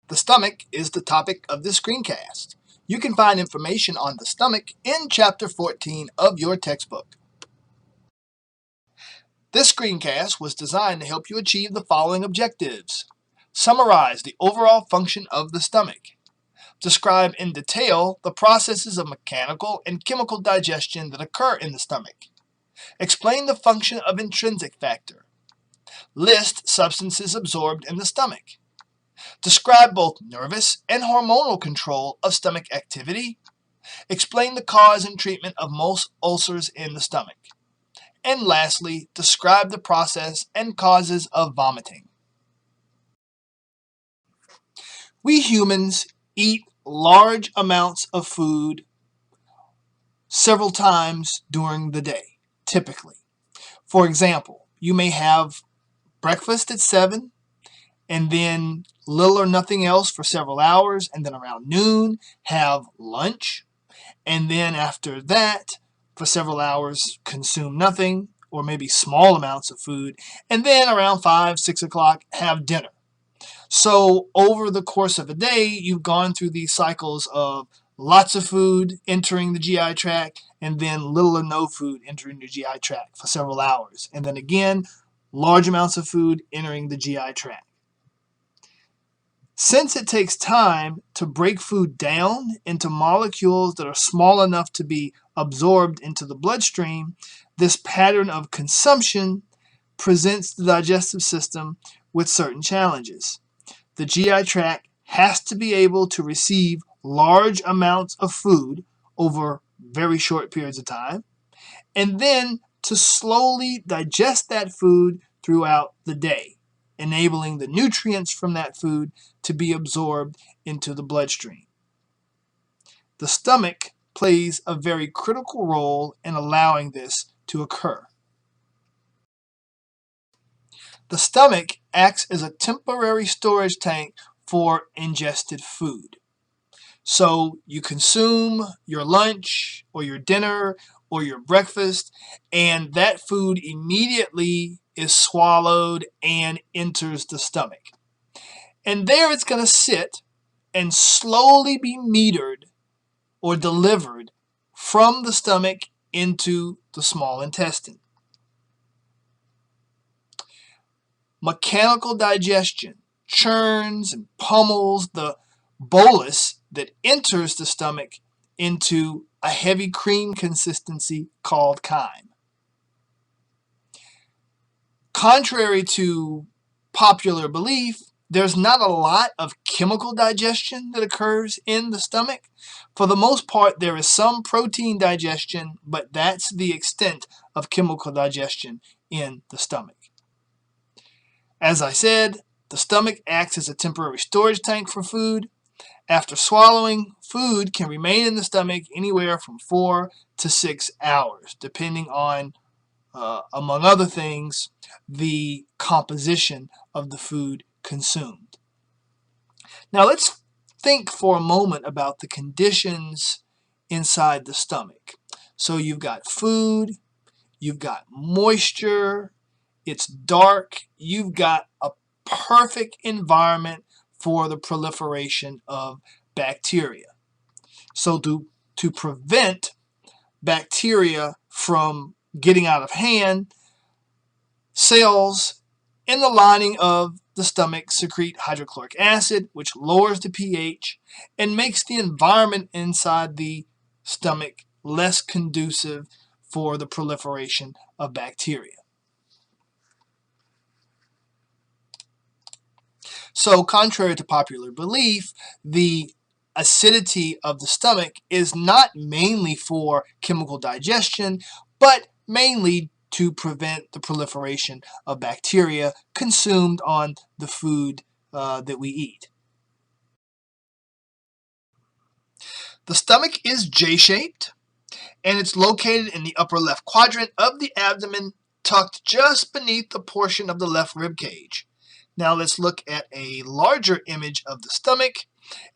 The stomach is the topic of this screencast. You can find information on the stomach in Chapter 14 of your textbook. This screencast was designed to help you achieve the following objectives. Summarize the overall function of the stomach. Describe in detail the processes of mechanical and chemical digestion that occur in the stomach. Explain the function of intrinsic factor. List substances absorbed in the stomach. Describe both nervous and hormonal control of stomach activity. Explain the cause and treatment of most ulcers in the stomach. And lastly, describe the process and causes of vomiting. We humans eat large amounts of food several times during the day, typically. For example, you may have breakfast at 7, and then little or nothing else for several hours, and then around noon have lunch, and then after that for several hours consume nothing or maybe small amounts of food, and then around 5, 6 o'clock have dinner. So over the course of a day, you've gone through these cycles of lots of food entering the GI tract, and then little or no food entering the GI tract for several hours, and then again large amounts of food entering the GI tract. Since it takes time to break food down into molecules that are small enough to be absorbed into the bloodstream, this pattern of consumption presents the digestive system with certain challenges. The GI tract has to be able to receive large amounts of food over very short periods of time, and then to slowly digest that food throughout the day, enabling the nutrients from that food to be absorbed into the bloodstream. The stomach plays a very critical role in allowing this to occur. The stomach acts as a temporary storage tank for ingested food. So you consume your lunch or your dinner or your breakfast, and that food immediately is swallowed and enters the stomach. And there it's going to sit and slowly be metered or delivered from the stomach into the small intestine. Mechanical digestion churns and pummels the bolus that enters the stomach into a heavy cream consistency called chyme. Contrary to popular belief, there's not a lot of chemical digestion that occurs in the stomach. For the most part, there is some protein digestion, but that's the extent of chemical digestion in the stomach. As I said, the stomach acts as a temporary storage tank for food. After swallowing, food can remain in the stomach anywhere from 4 to 6 hours, depending on, among other things, the composition of the food consumed. Now let's think for a moment about the conditions inside the stomach. So you've got food, you've got moisture, it's dark, you've got a perfect environment for the proliferation of bacteria. So to prevent bacteria from getting out of hand, cells in the lining of the stomach secrete hydrochloric acid, which lowers the pH and makes the environment inside the stomach less conducive for the proliferation of bacteria. So, contrary to popular belief, the acidity of the stomach is not mainly for chemical digestion, but mainly to prevent the proliferation of bacteria consumed on the food that we eat. The stomach is J-shaped, and it's located in the upper left quadrant of the abdomen, tucked just beneath the portion of the left rib cage. Now let's look at a larger image of the stomach,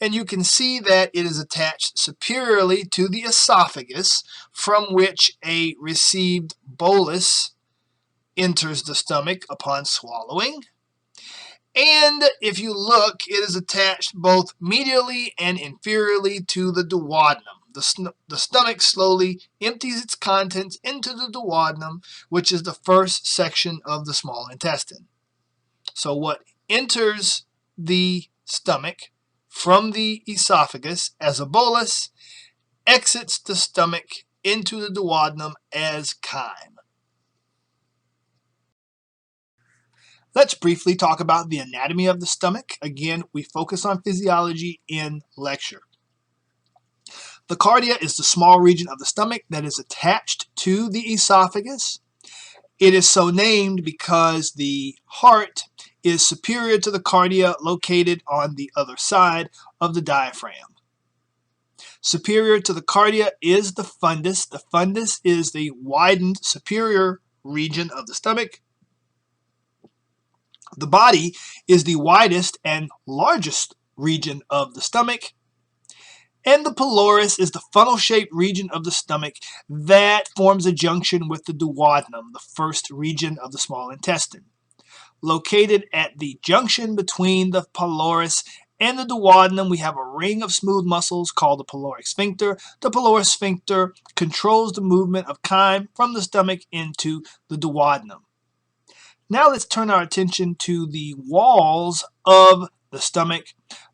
and you can see that it is attached superiorly to the esophagus, from which a received bolus enters the stomach upon swallowing. And if you look, it is attached both medially and inferiorly to the duodenum. The stomach slowly empties its contents into the duodenum, which is the first section of the small intestine. So what enters the stomach from the esophagus as a bolus exits the stomach into the duodenum as chyme. Let's briefly talk about the anatomy of the stomach. Again, we focus on physiology in lecture. The cardia is the small region of the stomach that is attached to the esophagus. It is so named because the heart is superior to the cardia, located on the other side of the diaphragm. Superior to the cardia is the fundus. The fundus is the widened superior region of the stomach. The body is the widest and largest region of the stomach. And the pylorus is the funnel-shaped region of the stomach that forms a junction with the duodenum, the first region of the small intestine. Located at the junction between the pylorus and the duodenum, we have a ring of smooth muscles called the pyloric sphincter. The pyloric sphincter controls the movement of chyme from the stomach into the duodenum. Now let's turn our attention to the walls of the stomach.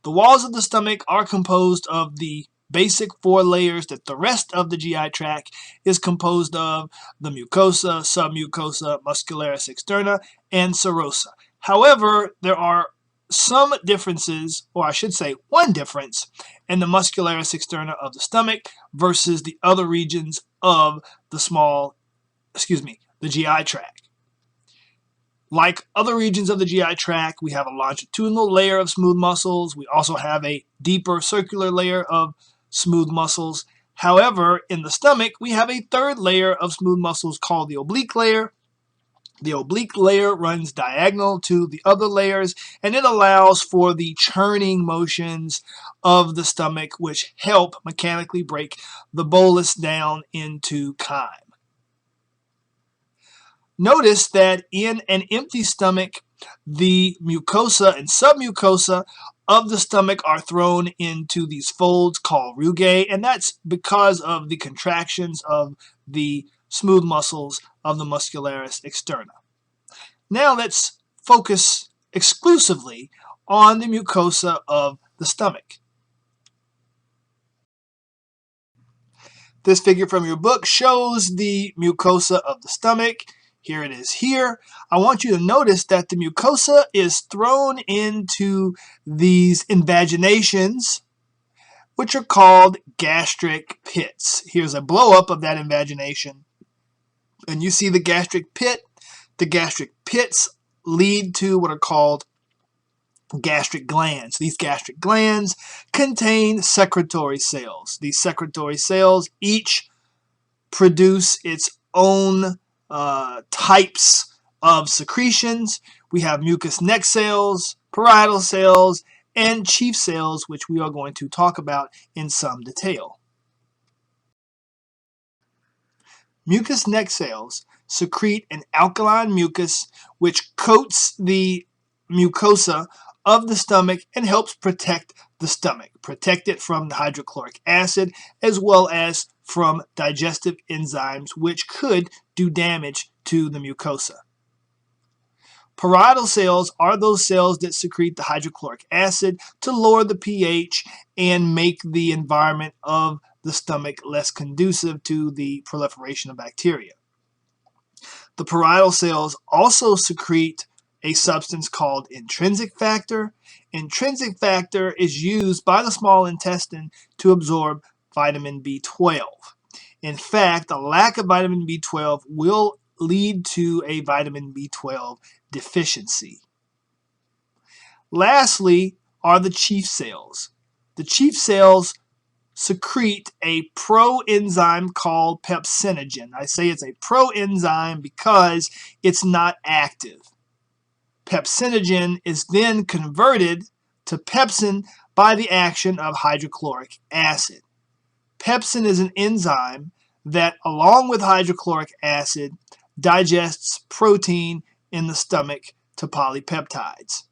The walls of the stomach are composed of the basic 4 layers that the rest of the GI tract is composed of: the mucosa, submucosa, muscularis externa, and serosa. However, there are some differences, or I should say one difference, in the muscularis externa of the stomach versus the other regions of the the GI tract. Like other regions of the GI tract, we have a longitudinal layer of smooth muscles. We also have a deeper circular layer of smooth muscles. However, in the stomach, we have a third layer of smooth muscles called the oblique layer. The oblique layer runs diagonal to the other layers, and it allows for the churning motions of the stomach, which help mechanically break the bolus down into chyme. Notice that in an empty stomach, the mucosa and submucosa of the stomach are thrown into these folds called rugae, and that's because of the contractions of the smooth muscles of the muscularis externa. Now let's focus exclusively on the mucosa of the stomach. This figure from your book shows the mucosa of the stomach. Here it is here. I want you to notice that the mucosa is thrown into these invaginations, which are called gastric pits. Here's a blow-up of that invagination. And you see the gastric pit. The gastric pits lead to what are called gastric glands. These gastric glands contain secretory cells. These secretory cells each produce its own types of secretions. We have mucus neck cells, parietal cells, and chief cells, which we are going to talk about in some detail. Mucus neck cells secrete an alkaline mucus which coats the mucosa of the stomach and helps protect the stomach, protect it from the hydrochloric acid as well as from digestive enzymes which could do damage to the mucosa. Parietal cells are those cells that secrete the hydrochloric acid to lower the pH and make the environment of the stomach less conducive to the proliferation of bacteria. The parietal cells also secrete a substance called intrinsic factor. Intrinsic factor is used by the small intestine to absorb vitamin B12. In fact, a lack of vitamin B12 will lead to a vitamin B12 deficiency. Lastly are the chief cells. The chief cells secrete a proenzyme called pepsinogen. I say it's a proenzyme because it's not active. Pepsinogen is then converted to pepsin by the action of hydrochloric acid. Pepsin is an enzyme that, along with hydrochloric acid, digests protein in the stomach to polypeptides.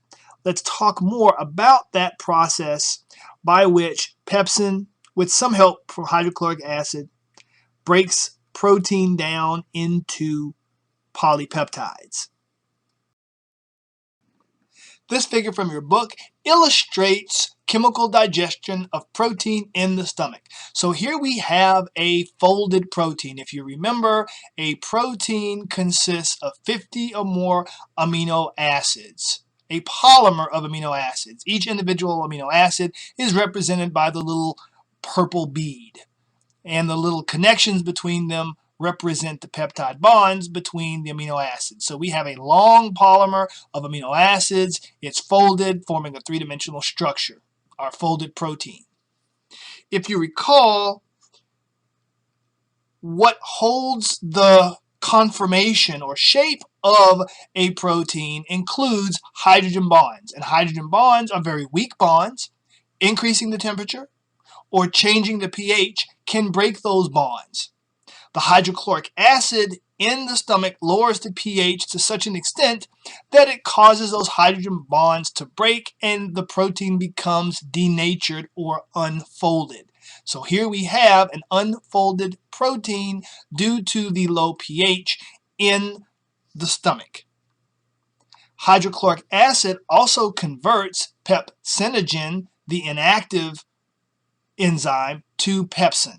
let's talk more about that process by which pepsin, with some help from hydrochloric acid, breaks protein down into polypeptides. This figure from your book illustrates chemical digestion of protein in the stomach. So here we have a folded protein. If you remember, a protein consists of 50 or more amino acids, a polymer of amino acids. Each individual amino acid is represented by the little purple bead, and the little connections between them represent the peptide bonds between the amino acids. So we have a long polymer of amino acids. It's folded, forming a three-dimensional structure, our folded protein. If you recall, what holds the conformation or shape of a protein includes hydrogen bonds. And hydrogen bonds are very weak bonds. Increasing the temperature or changing the pH can break those bonds. The hydrochloric acid in the stomach lowers the pH to such an extent that it causes those hydrogen bonds to break and the protein becomes denatured or unfolded. So here we have an unfolded protein due to the low pH in the stomach. Hydrochloric acid also converts pepsinogen, the inactive enzyme, to pepsin.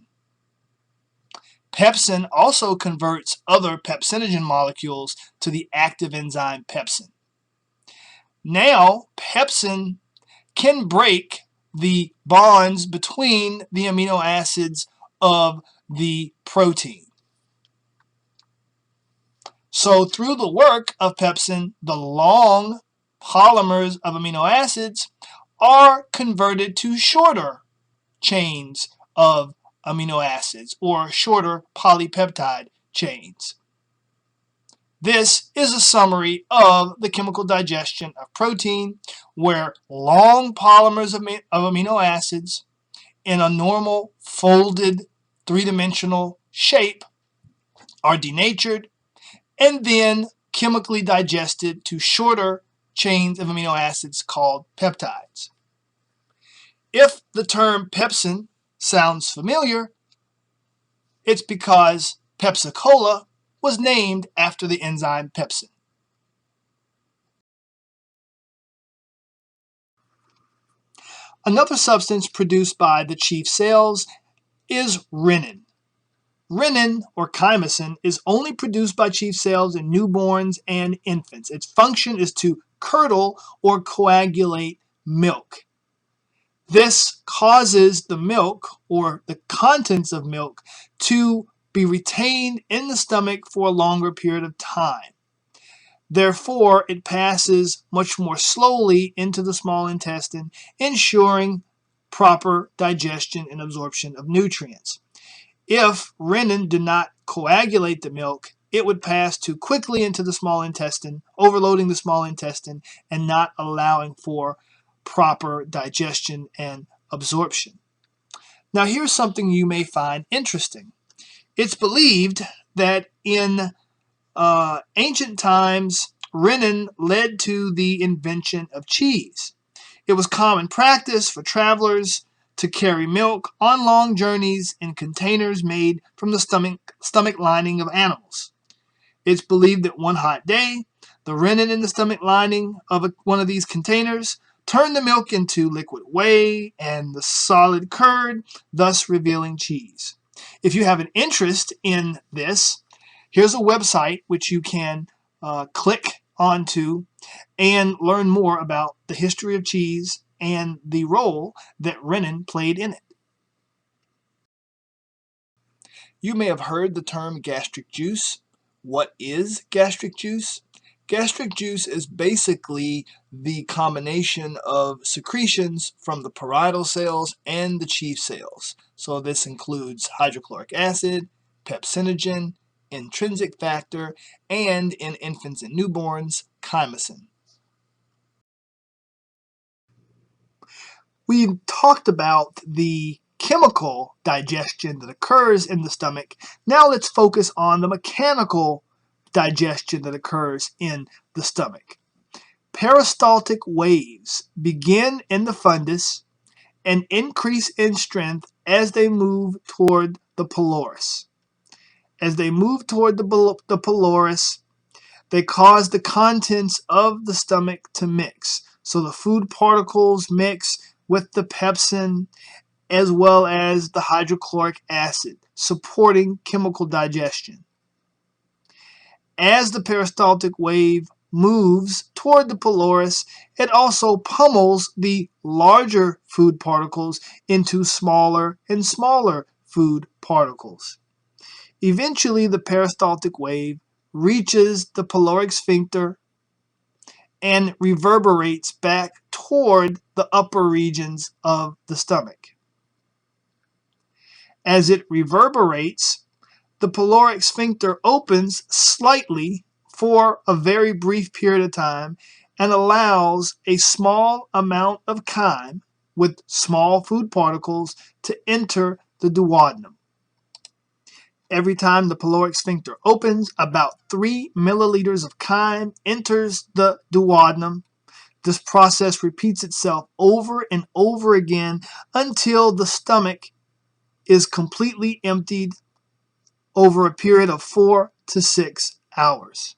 Pepsin also converts other pepsinogen molecules to the active enzyme pepsin. Now, pepsin can break the bonds between the amino acids of the protein. So through the work of pepsin, the long polymers of amino acids are converted to shorter chains of amino acids or shorter polypeptide chains. This is a summary of the chemical digestion of protein, where long polymers of amino acids in a normal folded three-dimensional shape are denatured and then chemically digested to shorter chains of amino acids called peptides. If the term pepsin sounds familiar, it's because Pepsi-Cola was named after the enzyme pepsin. Another substance produced by the chief cells is renin. Renin, or chymosin, is only produced by chief cells in newborns and infants. Its function is to curdle or coagulate milk. This causes the milk, or the contents of milk, to be retained in the stomach for a longer period of time. Therefore, it passes much more slowly into the small intestine, ensuring proper digestion and absorption of nutrients. If renin did not coagulate the milk, it would pass too quickly into the small intestine, overloading the small intestine and not allowing for proper digestion and absorption. Now, here's something you may find interesting. It's believed that in ancient times, renin led to the invention of cheese. It was common practice for travelers to carry milk on long journeys in containers made from the stomach lining of animals. It's believed that one hot day, the renin in the stomach lining of one of these containers turned the milk into liquid whey and the solid curd, thus revealing cheese. If you have an interest in this, here's a website which you can click onto and learn more about the history of cheese and the role that renin played in it. You may have heard the term gastric juice. What is gastric juice? Gastric juice is basically the combination of secretions from the parietal cells and the chief cells. So this includes hydrochloric acid, pepsinogen, intrinsic factor, and in infants and newborns, chymosin. We've talked about the chemical digestion that occurs in the stomach. Now let's focus on the mechanical digestion that occurs in the stomach. Peristaltic waves begin in the fundus and increase in strength as they move toward the pylorus. As they move toward the pylorus, they cause the contents of the stomach to mix. So the food particles mix with the pepsin as well as the hydrochloric acid, supporting chemical digestion. As the peristaltic wave moves toward the pylorus, it also pummels the larger food particles into smaller and smaller food particles. Eventually, the peristaltic wave reaches the pyloric sphincter and reverberates back toward the upper regions of the stomach. As it reverberates, the pyloric sphincter opens slightly for a very brief period of time and allows a small amount of chyme with small food particles to enter the duodenum. Every time the pyloric sphincter opens, about 3 milliliters of chyme enters the duodenum. This process repeats itself over and over again until the stomach is completely emptied over a period of 4 to 6 hours.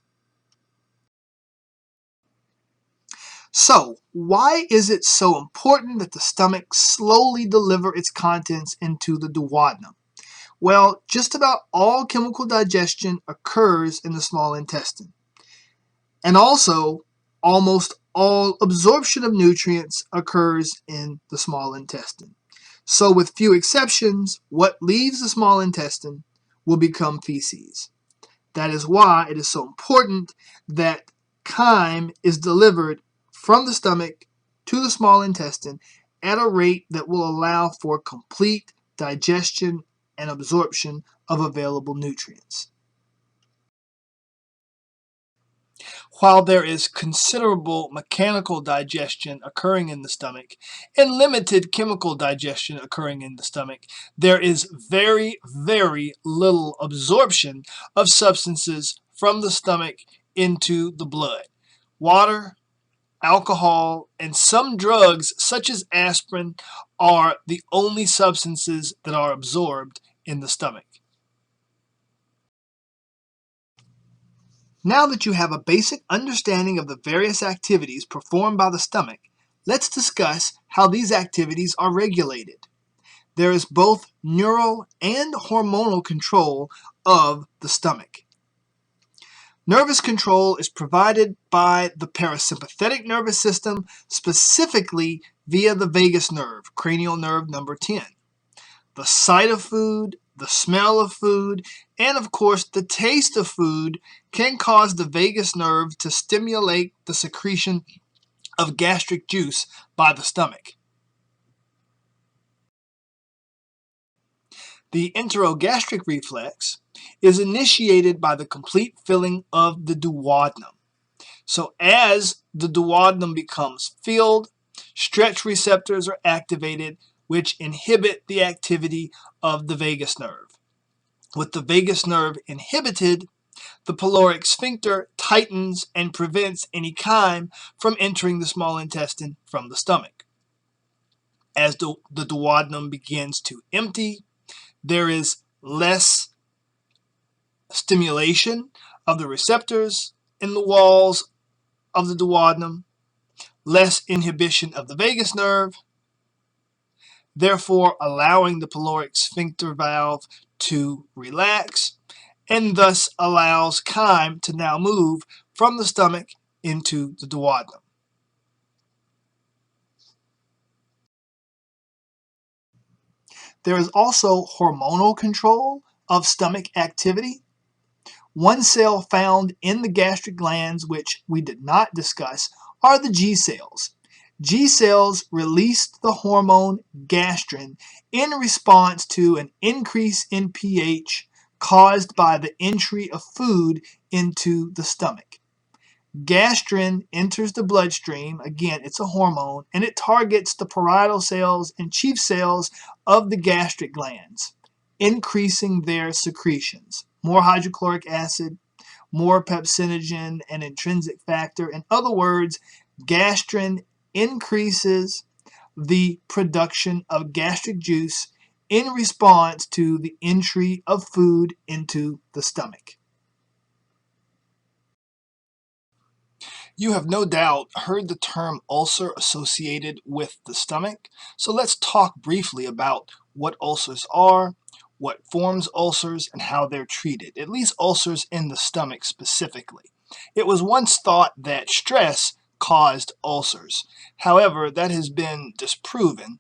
So, why is it so important that the stomach slowly deliver its contents into the duodenum? Well, just about all chemical digestion occurs in the small intestine. And also, almost all absorption of nutrients occurs in the small intestine. So, with few exceptions, what leaves the small intestine will become feces. That is why it is so important that chyme is delivered from the stomach to the small intestine at a rate that will allow for complete digestion and absorption of available nutrients. While there is considerable mechanical digestion occurring in the stomach and limited chemical digestion occurring in the stomach, there is very, very little absorption of substances from the stomach into the blood. Water, alcohol, and some drugs such as aspirin are the only substances that are absorbed in the stomach. Now that you have a basic understanding of the various activities performed by the stomach, let's discuss how these activities are regulated. There is both neural and hormonal control of the stomach. Nervous control is provided by the parasympathetic nervous system, specifically via the vagus nerve, cranial nerve number 10. The sight of food, the smell of food, and of course the taste of food can cause the vagus nerve to stimulate the secretion of gastric juice by the stomach. The enterogastric reflex is initiated by the complete filling of the duodenum. So as the duodenum becomes filled, stretch receptors are activated, which inhibit the activity of the vagus nerve. With the vagus nerve inhibited, the pyloric sphincter tightens and prevents any chyme from entering the small intestine from the stomach. As the duodenum begins to empty, there is less stimulation of the receptors in the walls of the duodenum, less inhibition of the vagus nerve, therefore allowing the pyloric sphincter valve to relax, and thus allows chyme to now move from the stomach into the duodenum. There is also hormonal control of stomach activity. One cell found in the gastric glands, which we did not discuss, are the G cells. G cells release the hormone gastrin in response to an increase in pH caused by the entry of food into the stomach. Gastrin enters the bloodstream, again it's a hormone, and it targets the parietal cells and chief cells of the gastric glands, increasing their secretions. More hydrochloric acid, more pepsinogen and intrinsic factor. In other words, Gastrin increases the production of gastric juice in response to the entry of food into the stomach. You have no doubt heard the term ulcer associated with the stomach, so let's talk briefly about what ulcers are, what forms ulcers, and how they're treated, at least ulcers in the stomach specifically. It was once thought that stress caused ulcers. However, that has been disproven,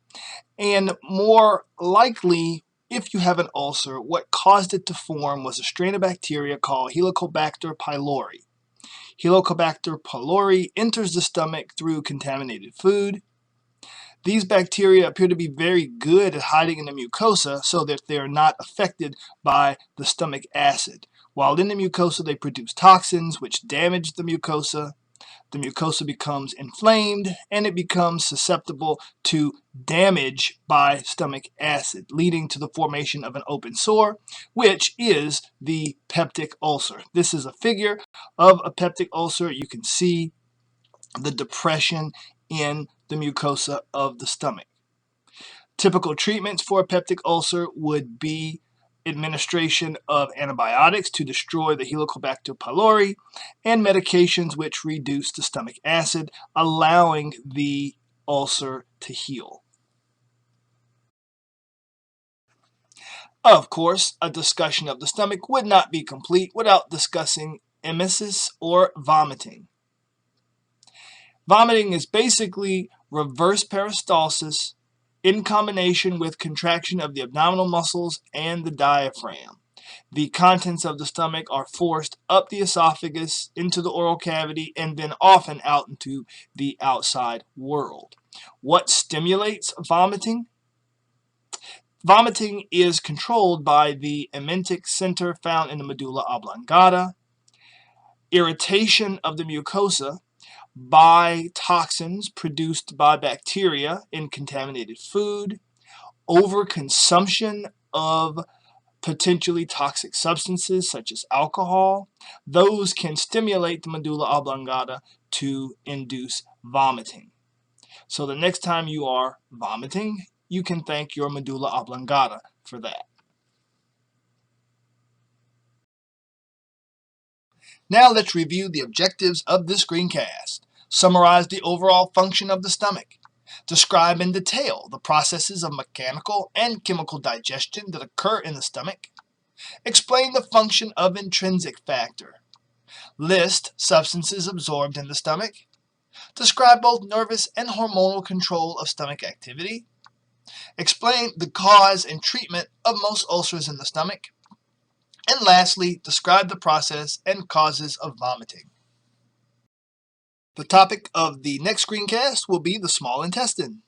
and more likely, if you have an ulcer, what caused it to form was a strain of bacteria called Helicobacter pylori. Helicobacter pylori enters the stomach through contaminated food. These bacteria appear to be very good at hiding in the mucosa so that they are not affected by the stomach acid. While in the mucosa, they produce toxins which damage the mucosa. The mucosa becomes inflamed and it becomes susceptible to damage by stomach acid, leading to the formation of an open sore, which is the peptic ulcer. This is a figure of a peptic ulcer. You can see the depression in the mucosa of the stomach. Typical treatments for a peptic ulcer would be administration of antibiotics to destroy the Helicobacter pylori and medications which reduce the stomach acid, allowing the ulcer to heal. Of course, a discussion of the stomach would not be complete without discussing emesis or vomiting. Vomiting is basically reverse peristalsis in combination with contraction of the abdominal muscles and the diaphragm. The contents of the stomach are forced up the esophagus into the oral cavity and then often out into the outside world. What stimulates vomiting? Vomiting is controlled by the emetic center found in the medulla oblongata. Irritation of the mucosa by toxins produced by bacteria in contaminated food, overconsumption of potentially toxic substances such as alcohol. Those can stimulate the medulla oblongata to induce vomiting. So the next time you are vomiting, you can thank your medulla oblongata for that. Now let's review the objectives of this screencast. Summarize the overall function of the stomach. Describe in detail the processes of mechanical and chemical digestion that occur in the stomach. Explain the function of intrinsic factor. List substances absorbed in the stomach. Describe both nervous and hormonal control of stomach activity. Explain the cause and treatment of most ulcers in the stomach. And lastly, describe the process and causes of vomiting. The topic of the next screencast will be the small intestine.